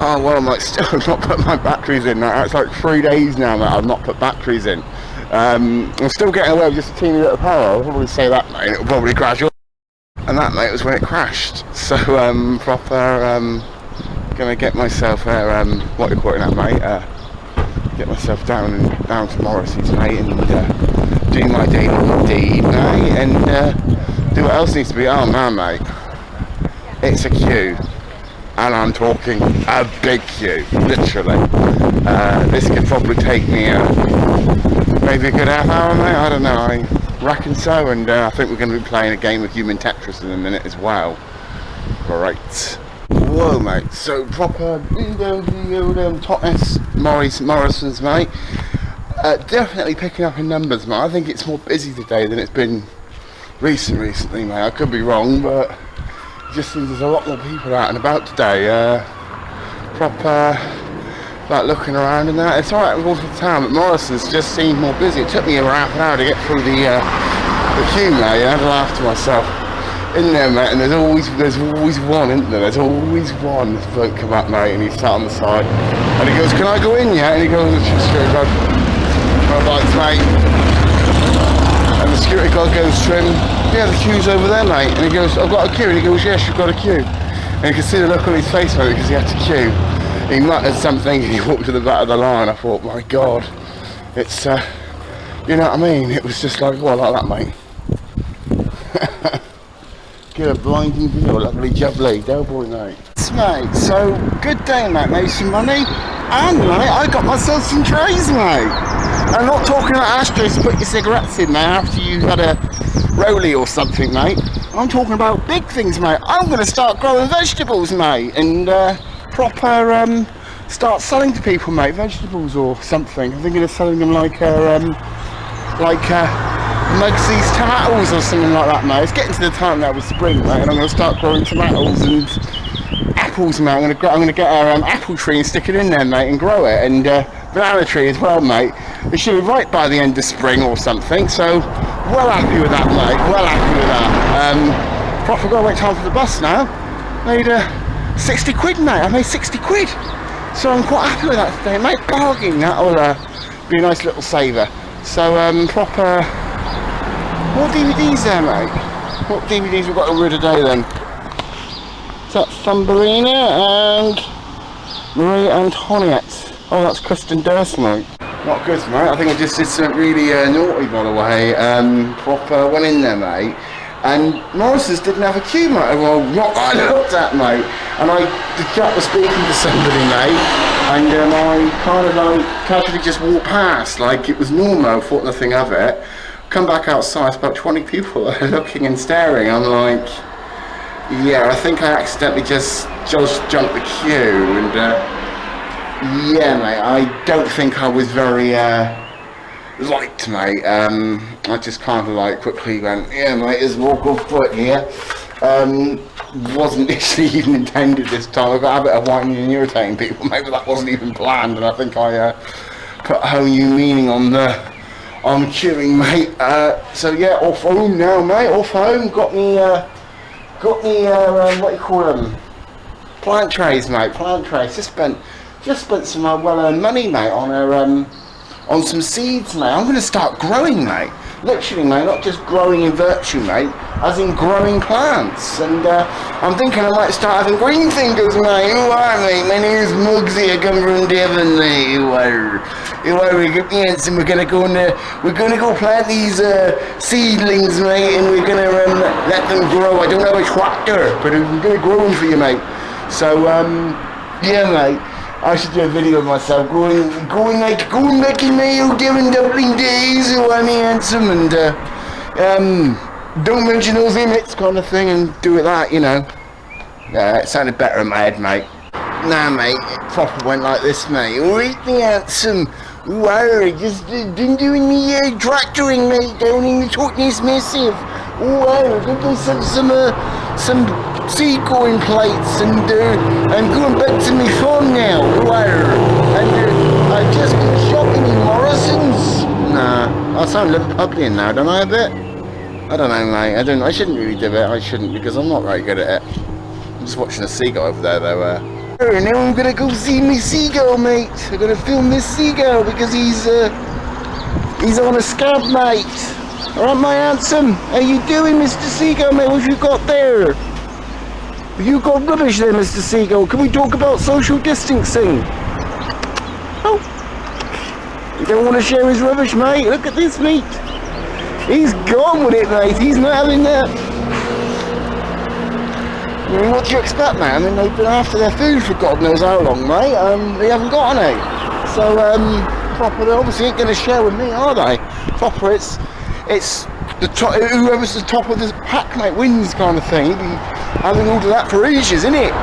Oh well, mate, still I've not put my batteries in. It's like 3 days now that I've not put batteries in. I'm still getting away with just a teeny bit of power. I'll probably say that, mate. It'll probably crash. And that, mate, was when it crashed. So proper gonna get myself what you calling that, mate? Get myself down to Morris's, mate, and do my daily deed, mate, and do what else needs to be. Oh man, mate, it's a queue. And I'm talking a big queue, literally. This could probably take me maybe a good half hour, mate. I don't know. I reckon so. And I think we're going to be playing a game of human Tetris in a minute as well. Great. Whoa, mate. So proper Totnes Morrison's, mate. Definitely picking up in numbers, mate. I think it's more busy today than it's been recently, mate. I could be wrong, but just seems there's a lot more people out and about today. Proper like looking around and that. It's alright with all the town, but Morrison's just seemed more busy. It took me around half an hour to get through the queue, mate. I had to laugh to myself in there, mate. And there's always one, isn't there? There's always one. This bloke come up, mate, and he's sat on the side, and he goes, "Can I go in yet?" And he goes, "Security guard, mate." And the security guard goes to him, "Yeah, the queue's over there, mate." And he goes, "I've got a queue." And he goes, "Yes, you've got a queue." And you can see the look on his face, mate, because he had to queue. He muttered something and he walked to the back of the line. I thought, my God, it's, you know what I mean? It was just like, well, like that, mate. Get a blinding view, lovely jubbly, doughboy, mate. Mate, so, good day, mate. Made some money. And, mate, I got myself some trays, mate. I'm not talking about ashtrays to put your cigarettes in, mate, after you had a rollie or something, mate. I'm talking about big things, mate. I'm going to start growing vegetables, mate, and proper start selling to people, mate, vegetables or something. I'm thinking of selling them like Mugsey's tomatoes or something like that, mate. It's getting to the time now with spring, mate, and I'm going to start growing tomatoes and apples, mate. I'm going to get an apple tree and stick it in there, mate, and grow it, and banana tree as well, mate. It should be right by the end of spring or something, so well happy with that, mate, well happy with that. Proper got to wait time for the bus now. Made 60 quid, mate. I made 60 quid, so I'm quite happy with that today, mate. Bargain. That'll be a nice little saver. So proper. What DVDs there, mate? What DVDs we've got over today then? Is that Thumbelina and Marie Antoinette? Oh, that's Kristen Durst, mate. Not good, mate. I think I just did something really naughty, by the way. Proper went in there, mate. And Morrison's didn't have a queue, mate. Well, not I looked at, mate. And the chap was speaking to somebody, mate. And I kind of like casually just walked past, like it was normal. Thought nothing of it. Come back outside, it's about 20 people looking and staring. I'm like, yeah, I think I accidentally just jumped the queue. And yeah, mate, I don't think I was very liked, mate. I just kind of like quickly went, yeah, mate, there's walk on foot here. Wasn't actually even intended this time. I've got a habit of whining and irritating people, mate, but that wasn't even planned, and I think I put a whole new meaning on queuing, mate. So yeah, off home now, mate. Off home. Got me what do you call them? Plant trays, mate. Plant trays. Just spent some well-earned money, mate, on some seeds, mate. I'm going to start growing, mate. Literally, mate, not just growing in virtue, mate, as in growing plants. And I'm thinking I might start having green fingers, mate. Who are, mate? My name is Mugsey. I come from Devon, mate. Who are? We're gonna go plant these seedlings, mate, and we're gonna let them grow. I don't have a tractor, but I'm gonna grow them for you, mate. So yeah, mate. I should do a video of myself going back in my old Devon Dublin days. Oh, I'm handsome, and don't mention those inlets kind of thing, and do it that, you know. Yeah, it sounded better in my head, mate. Nah, mate, it proper went like this, mate. Alright, me handsome. Wow, just been doing me tractoring, mate, down in the Totnes Massive. Wow, got myself some seed corn plates, and I'm going back to my farm now. Wow, and I've just been shopping in Morrison's. Nah, I sound Liverpudlian now, don't I, a bit? I don't know, mate. I shouldn't really do it. I shouldn't, because I'm not very good at it. I'm just watching a seagull over there, though. And now I'm gonna go see me Seagull, mate. I'm gonna film this Seagull because he's on a scab, mate. Alright, my handsome. How you doing, Mr. Seagull, mate? What you got there? You got rubbish there, Mr. Seagull. Can we talk about social distancing? Oh. You don't want to share his rubbish, mate? Look at this, mate. He's gone with it, mate. He's not having that. I mean, what do you expect, man? I mean, they've been after their food for God knows how long, mate. They haven't got any. So, proper, they obviously ain't going to share with me, are they? Proper, it's the whoever's the top of the pack, mate, wins kind of thing. You'll be having all of that for ages, isn't it?